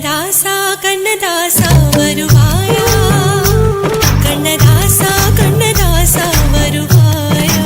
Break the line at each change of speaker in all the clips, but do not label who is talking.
கண்ணதாசா கண்ணதாசா வருவாயா கண்ணதாசா கண்ணதாசா வருவாயா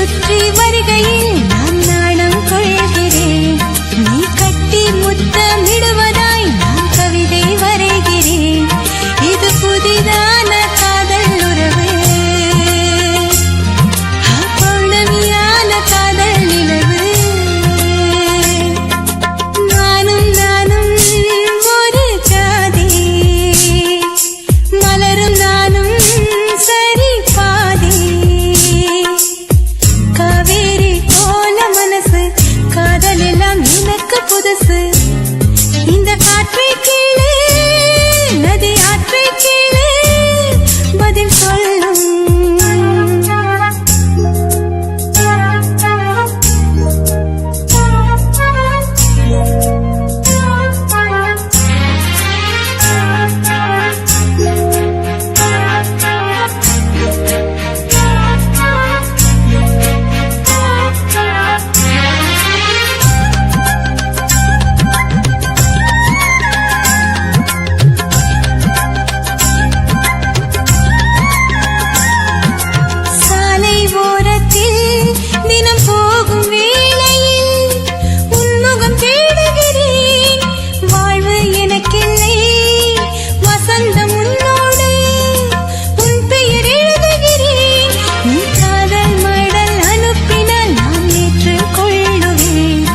சுற்றி வருகையில் நான் நாணம் கொள்கிறேன். நீ கட்டி முத்தமிடுவதாய் நான் கவிதை வரைகிறேன். இது புதிதான காதல் உறவு, பௌர்ணமியான காதல் நிலவு. நானும் நானும் ஒரு ஜாதி, மலரும் நானும் சரி பாதி. காவேரி போல மனசு, காதல் எல்லாம் எனக்கு புதுசு. இந்த காற்றை கீழே, நதி ஆற்றை கீழே பதில் சொல்லும். சாலை ஓரத்தில் தினம் போகும் வேளையில் உன்முகம் தேடுகிறேன். வாழ்வு எனக்கில்லை, வசந்தம் உன்னோடு, உன் பெயர் எழுதுகிறேன். நீ காதல் மடல் அனுப்பினால் நான் ஏற்றுக் கொள்ளுவேன்.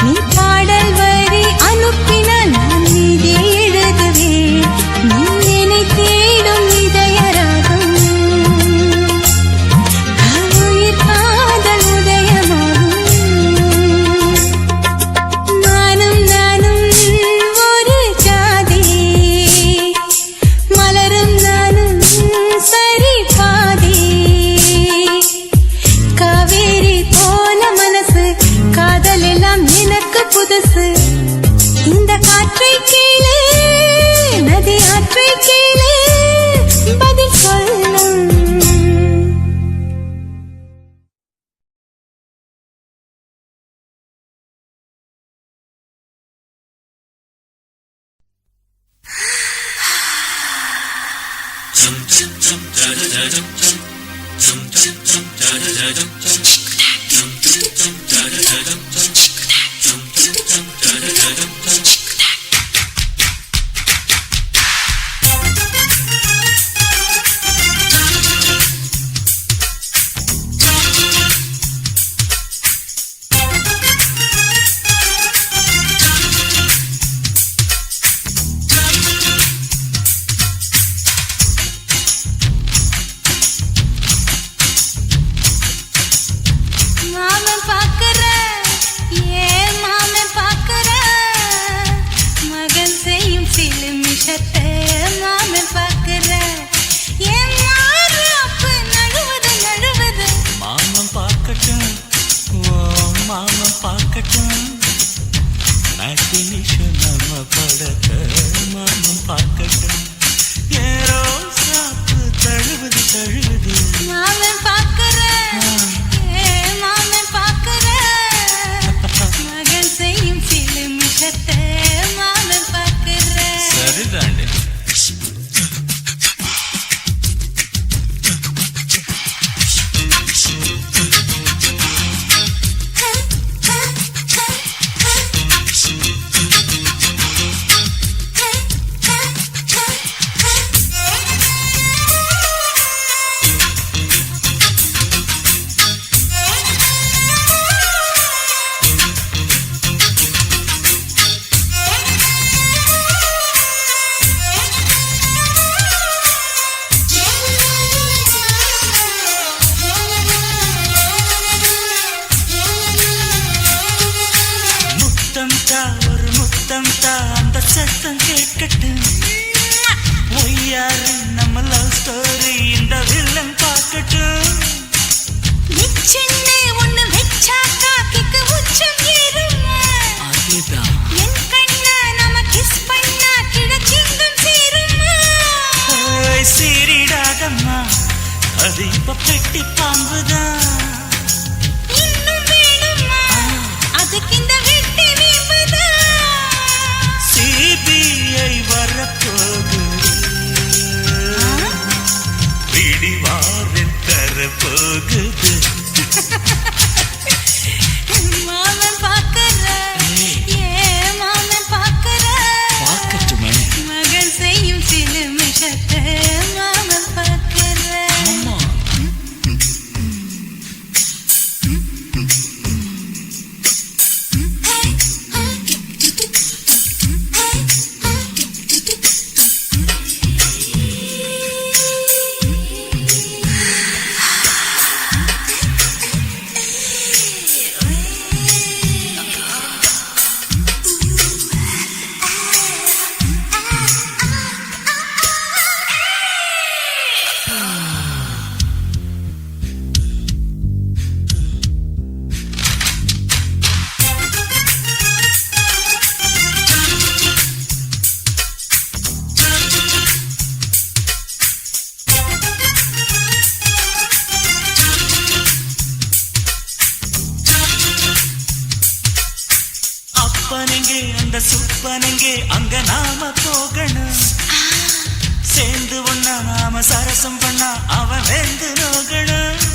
நீ பாடல் வரி அனுப்பினால் நான் நீதி எழுதுவேன். நீ என்னை தேடும் இதயராகம், உயிர் காதல் உதயமாகும். நானும் நானும் ஒரு ஜாதி, மலரும் நானும் சரி பாதி. காவேரி போல மனசு, காதல் எல்லாம் எனக்கு புதுசு. இந்த காற்றை கீழே, நதி ஆற்றை கீழே பதில் சொல்லும். மாமன் பாக்குற, ஏன் மாமன் பாக்குற, மகன் செய்யும் சிலுமிஷத்தை மாமன் பாக்குற. ஏன் மாறு அப்ப நழுவது நழுவது.
மாமன் பார்க்கட்டும், ஓ மாமன் பார்க்கட்டும், நாட்டி நிஷம் நம்ம படத்த மாமன் பார்க்கட்டும். ஏரோ சாப்பு தழுவது தழுவது.
மாமன் பாக்குற, ஏன் மாமன் பாக்குற, மகன் செய்யும் சிலுமிஷத்தை மாமன் பாக்குற.
சரிதாண்டி. ஒரு முத்தம் தா, அந்த சத்தம் கேட்கட்டும். ஒய்யாரு நம்ம லவ் ஸ்டோரி இந்த வில்லன் பார்க்கட்டும்.
நிச்சயமே ஒண்ணு வெச்சாக்கா கிக்கு உச்சம் ஏறுமா.
அதுதான்
என் கண்ணா நாம கிஸ் பண்ணா கிழக்கிங்கும் சேருமா.
சீரிடாதம்மா, அது இப்ப பெட்டி பாம்புதான்.
இன்னும் வேணுமா, அதுக்கு இந்த வெட்டி வீம்புதான்.
CBI வரப்போகுது, பிடிவாரில் தரப்போகுது. கருப்பனங்கே அங்க நாம போகணும். சேர்ந்து ஒண்ணா நாம சரசம் பண்ணா அவன் வெந்து நோகணும்.